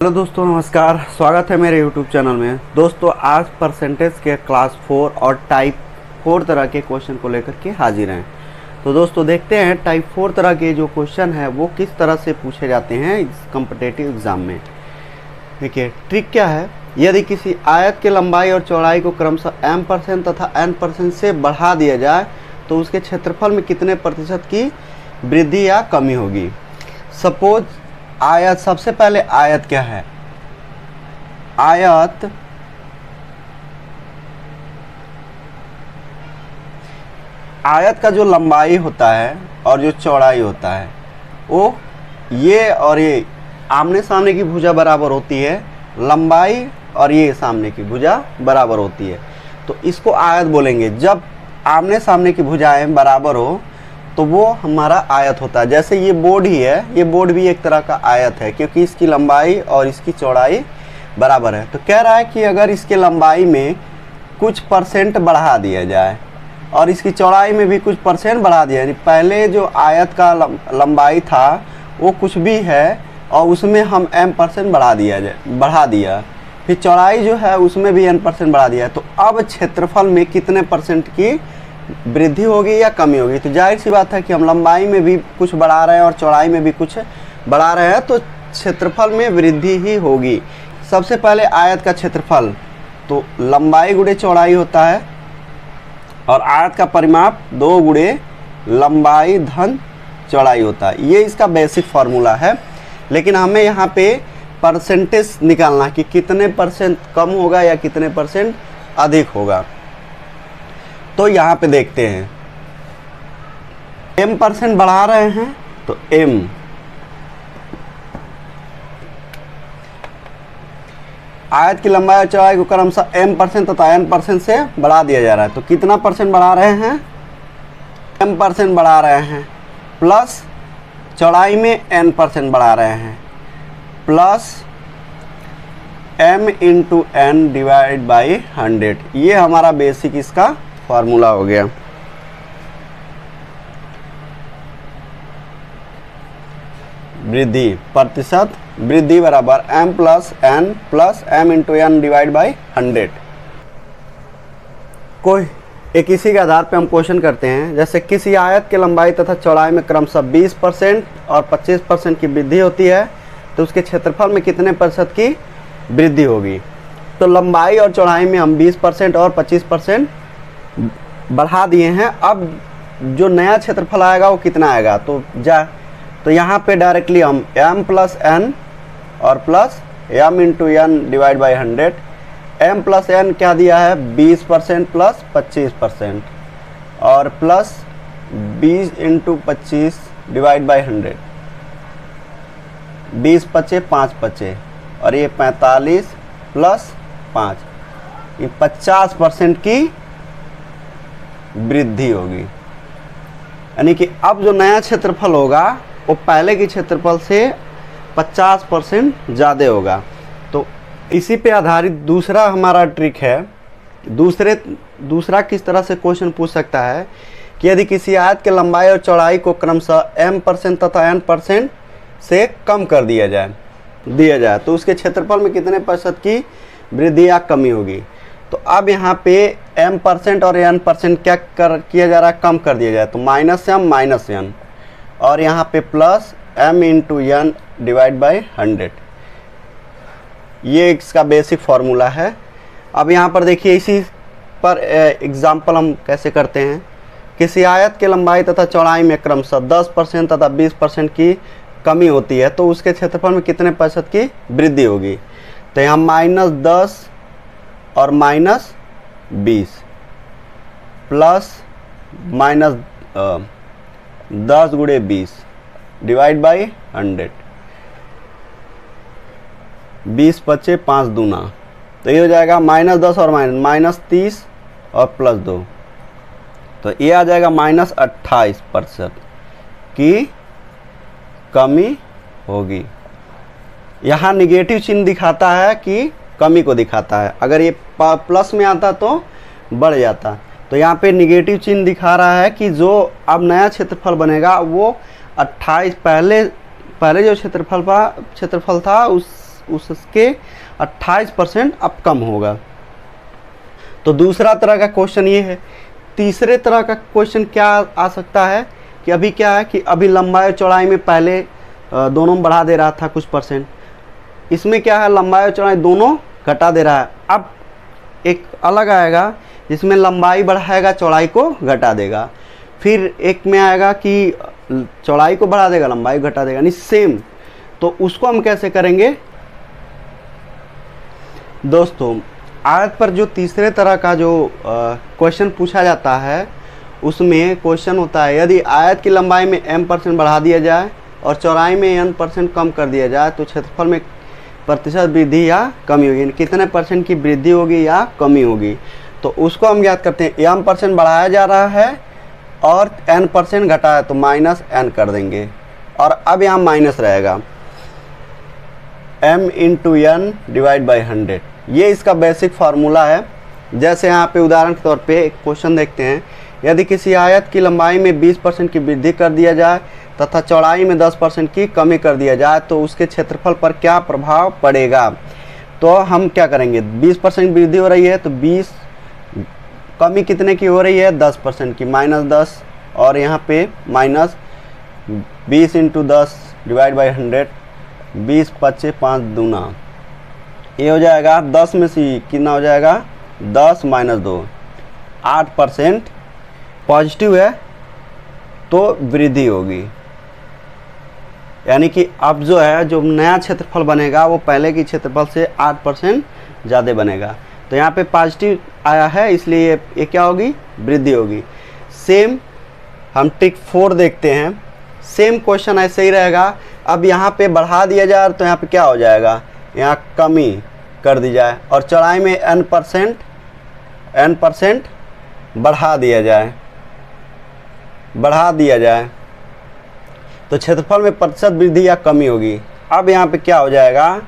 Hello दोस्तों, नमस्कार। स्वागत है मेरे YouTube चैनल में। दोस्तों, आज परसेंटेज के क्लास 4 और टाइप 4 तरह के क्वेश्चन को लेकर के हाजिर हैं। तो दोस्तों, देखते हैं टाइप 4 तरह के जो क्वेश्चन है वो किस तरह से पूछे जाते हैं इस कॉम्पिटिटिव एग्ज़ाम में। देखिए, ट्रिक क्या है। यदि किसी आयत की लंबाई और चौड़ाई को क्रमशः m% तथा n% से बढ़ा दिया जाए तो उसके क्षेत्रफल में कितने प्रतिशत की वृद्धि या कमी होगी। सपोज आयत, सबसे पहले आयत क्या है। आयत का जो लंबाई होता है और जो चौड़ाई होता है वो ये और ये आमने सामने की भुजा बराबर होती है। लंबाई और ये सामने की भुजा बराबर होती है, तो इसको आयत बोलेंगे। जब आमने सामने की भुजाएं बराबर हो तो वो हमारा आयत होता है। जैसे ये बोर्ड ही है, ये बोर्ड भी एक तरह का आयत है क्योंकि इसकी लंबाई और इसकी चौड़ाई बराबर है। तो कह रहा है कि अगर इसके लंबाई में कुछ % बढ़ा दिया जाए और इसकी चौड़ाई में भी कुछ % बढ़ा दिया जाए। पहले जो आयत का लंबाई था वो कुछ भी है और उसमें हम m% बढ़ा दिया, फिर चौड़ाई जो है उसमें भी n% बढ़ा दिया। तो अब क्षेत्रफल में कितने % की वृद्धि होगी या कमी होगी। तो जाहिर सी बात है कि हम लंबाई में भी कुछ बढ़ा रहे हैं और चौड़ाई में भी कुछ बढ़ा रहे हैं, तो क्षेत्रफल में वृद्धि ही होगी। सबसे पहले आयत का क्षेत्रफल, तो लंबाई गुणे चौड़ाई होता है और आयत का परिमाप 2 गुणे लंबाई धन चौड़ाई होता है। ये इसका बेसिक फार्मूला है। लेकिन हमें यहाँ पे परसेंटेज निकालना कि कितने % कम होगा या कितने % अधिक होगा। तो यहाँ पे देखते हैं, m% बढ़ा रहे हैं तो m, आयत की लंबाई और चौड़ाई को क्रमशः m% तथा n% से बढ़ा दिया जा रहा है। तो कितना % बढ़ा रहे हैं, m% बढ़ा रहे हैं, प्लस चौड़ाई में n% बढ़ा रहे हैं, plus m × n divide by 100। ये हमारा बेसिक इसका फार्मूला हो गया। वृद्धि, प्रतिशत वृद्धि बराबर m + n + m × n divide by 100। कोई एक इसी के आधार पे हम क्वेश्चन करते हैं। जैसे किसी आयत की लंबाई तथा चौड़ाई में क्रमशः 20% और 25% की वृद्धि होती है तो उसके क्षेत्रफल में कितने % की वृद्धि होगी। तो लंबाई और चौड़ाई में हम 20% और 25% बढ़ा दिए हैं। अब जो नया क्षेत्रफल आएगा वो कितना आएगा, तो यहाँ पे डायरेक्टली हम m + n और plus m × n divide by 100। m + n क्या दिया है, 20% प्लस 25% और प्लस 20 × 25 डिवाइड बाई 100। 20 × 5 = 5 और ये 45 प्लस 5, ये 50% की वृद्धि होगी। यानी कि अब जो नया क्षेत्रफल होगा वो पहले के क्षेत्रफल से 50% ज़्यादा होगा। तो इसी पे आधारित दूसरा हमारा ट्रिक है। दूसरा किस तरह से क्वेश्चन पूछ सकता है कि यदि किसी आयत के लंबाई और चौड़ाई को क्रमशः m% तथा n% से कम कर दिया जाए तो उसके क्षेत्रफल में कितने % की वृद्धि या कमी होगी। तो अब यहाँ पे m% और n% क्या किया जा रहा है, कम कर दिया जाए। तो -m -n और यहाँ पे plus m × n divide by 100। ये इसका बेसिक फार्मूला है। अब यहाँ पर देखिए, इसी पर एग्जाम्पल हम कैसे करते हैं। किसी आयत के लंबाई तथा चौड़ाई में क्रमशः 10% तथा 20% की कमी होती है तो उसके क्षेत्रफल में कितने % की वृद्धि होगी। तो यहाँ -10 और -20 प्लस -10 गुणे 20 डिवाइड बाई 100। 20 बचे 5 दूना, तो ये हो जाएगा -10 और -30 और +2, तो ये आ जाएगा -28% की कमी होगी। यहाँ निगेटिव चिन्ह दिखाता है कि कमी को दिखाता है। अगर ये प्लस में आता तो बढ़ जाता। तो यहाँ पे निगेटिव चिन्ह दिखा रहा है कि जो अब नया क्षेत्रफल बनेगा वो 28 पहले जो क्षेत्रफल था उसके 28% अब कम होगा। तो दूसरा तरह का क्वेश्चन ये है। तीसरे तरह का क्वेश्चन क्या आ सकता है कि अभी क्या है कि अभी लंबाई और चौड़ाई में पहले दोनों में बढ़ा दे रहा था कुछ परसेंट, इसमें क्या है लंबाई और चौड़ाई दोनों घटा दे रहा है। अब एक अलग आएगा जिसमें लंबाई बढ़ाएगा चौड़ाई को घटा देगा, फिर एक में आएगा कि चौड़ाई को बढ़ा देगा लंबाई घटा देगा, नहीं सेम। तो उसको हम कैसे करेंगे दोस्तों, आयत पर जो तीसरे तरह का जो क्वेश्चन पूछा जाता है उसमें क्वेश्चन होता है यदि आयत की लंबाई में m% बढ़ा दिया जाए और चौड़ाई में n% कम कर दिया जाए तो क्षेत्रफल में प्रतिशत वृद्धि या कमी होगी, कितने परसेंट की वृद्धि होगी या कमी होगी। तो उसको हम याद करते हैं, m% बढ़ाया जा रहा है और n% घटा है तो -n कर देंगे और अब यहाँ माइनस रहेगा m × n डिवाइड बाई 100। ये इसका बेसिक फार्मूला है। जैसे यहाँ पे उदाहरण के तौर पे एक क्वेश्चन देखते हैं, यदि किसी आयत की लंबाई में 20% की वृद्धि कर दिया जाए तथा चौड़ाई में 10% की कमी कर दिया जाए तो उसके क्षेत्रफल पर क्या प्रभाव पड़ेगा। तो हम क्या करेंगे, 20% वृद्धि हो रही है तो 20 कमी कितने की हो रही है 10% की, -10 और यहाँ पे -20 × 10 डिवाइड बाई 100, 20 25 5 दूना, ये हो जाएगा 10 में से कितना हो जाएगा 10 - 2, 8% पॉजिटिव है तो वृद्धि होगी। यानी कि अब जो है जो नया क्षेत्रफल बनेगा वो पहले की क्षेत्रफल से 8% ज़्यादा बनेगा। तो यहाँ पे पॉजिटिव आया है इसलिए ये क्या होगी वृद्धि होगी। सेम हम टिक 4 देखते हैं, सेम क्वेश्चन ऐसे ही रहेगा। अब यहाँ पे बढ़ा दिया जाए तो यहाँ पे क्या हो जाएगा, यहाँ कमी कर दी जाए और चौड़ाई में n% बढ़ा दिया जाए तो क्षेत्रफल में प्रतिशत वृद्धि या कमी होगी। अब यहाँ पे क्या हो जाएगा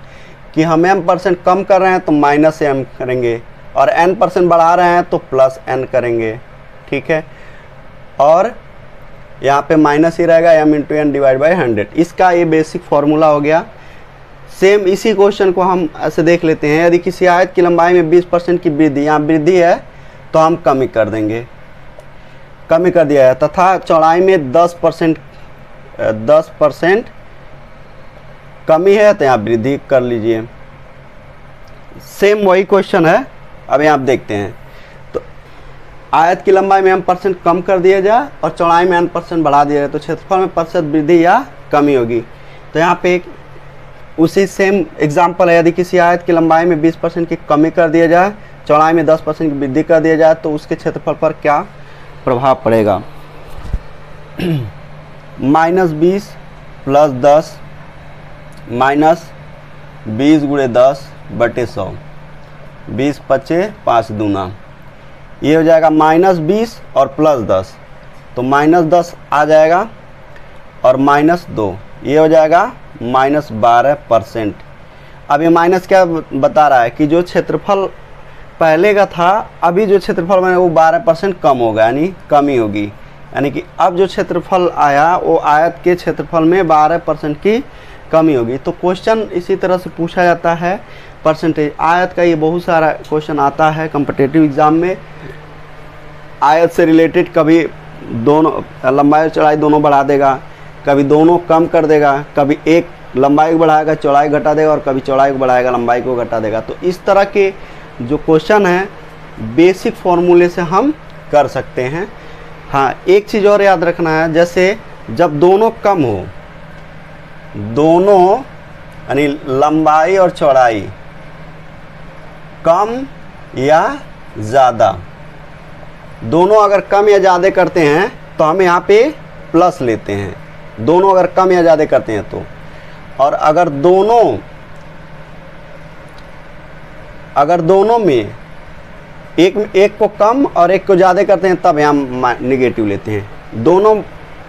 कि हम m% कम कर रहे हैं तो -m करेंगे और n% बढ़ा रहे हैं तो +n करेंगे, ठीक है। और यहाँ पे माइनस ही रहेगा m × n डिवाइड बाई 100। इसका ये बेसिक फार्मूला हो गया। सेम इसी क्वेश्चन को हम ऐसे देख लेते हैं, यदि किसी आयत की लंबाई में 20% की वृद्धि, यहाँ वृद्धि है तो हम कमी कर देंगे, कमी कर दिया है, तथा चौड़ाई में 10% कमी है तो यहाँ वृद्धि कर लीजिए। सेम वही क्वेश्चन है। अब यहाँ आप देखते हैं तो आयत की लंबाई में m% कम कर दिया जाए और चौड़ाई में n% बढ़ा दिया जाए तो क्षेत्रफल में प्रतिशत वृद्धि या कमी होगी। तो यहाँ पे एक उसी सेम एग्जाम्पल है, यदि किसी आयत की लंबाई में 20% की कमी कर दिया जाए, चौड़ाई में 10% की वृद्धि कर दिया जाए तो उसके क्षेत्रफल पर क्या प्रभाव पड़ेगा। -20 + 10 -20 × 10/100, 20 25 5 दूना, ये हो जाएगा -20 और +10 तो -10 आ जाएगा और -2 ये हो जाएगा -12%। अब ये माइनस क्या बता रहा है कि जो क्षेत्रफल पहले का था अभी जो क्षेत्रफल बने वो 12% कम होगा, यानी कमी होगी। यानी कि अब जो क्षेत्रफल आया वो आयत के क्षेत्रफल में 12% की कमी होगी। तो क्वेश्चन इसी तरह से पूछा जाता है परसेंटेज। आयत का ये बहुत सारा क्वेश्चन आता है कॉम्पिटिटिव एग्ज़ाम में। आयत से रिलेटेड कभी दोनों लंबाई और चौड़ाई दोनों बढ़ा देगा, कभी दोनों कम कर देगा, कभी एक लंबाई को बढ़ाएगा चौड़ाई घटा देगा और कभी चौड़ाई को बढ़ाएगा लंबाई को घटा देगा। तो इस तरह के जो क्वेश्चन हैं बेसिक फॉर्मूले से हम कर सकते हैं। हाँ, एक चीज़ और याद रखना है, जैसे जब दोनों कम हो, दोनों यानी लंबाई और चौड़ाई कम या ज़्यादा, दोनों अगर कम या ज़्यादा करते हैं तो हम यहाँ पे प्लस लेते हैं, दोनों अगर कम या ज़्यादा करते हैं तो। और अगर दोनों में एक को कम और एक को ज़्यादा करते हैं तब यहाँ निगेटिव लेते हैं। दोनों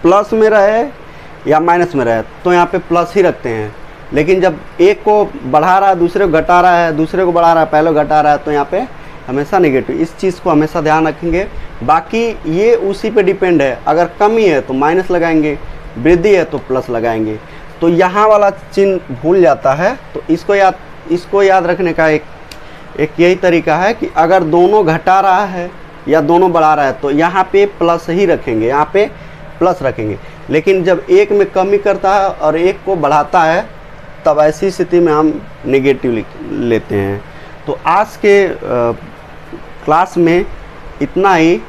प्लस में रहे या माइनस में रहे तो यहाँ पे प्लस ही रखते हैं, लेकिन जब एक को बढ़ा रहा है दूसरे को घटा रहा है, दूसरे को बढ़ा रहा है पहले घटा रहा है तो यहाँ पे हमेशा नेगेटिव। इस चीज़ को हमेशा ध्यान रखेंगे। बाकी ये उसी पे डिपेंड है, अगर कमी है तो माइनस लगाएंगे, वृद्धि है तो प्लस लगाएंगे। तो यहाँ वाला चिन्ह भूल जाता है। तो इसको याद रखने का एक यही तरीका है कि अगर दोनों घटा रहा है या दोनों बढ़ा रहा है तो यहाँ पे प्लस ही रखेंगे, यहाँ पे प्लस रखेंगे। लेकिन जब एक में कमी करता है और एक को बढ़ाता है तब ऐसी स्थिति में हम नेगेटिव लेते हैं। तो आज के क्लास में इतना ही।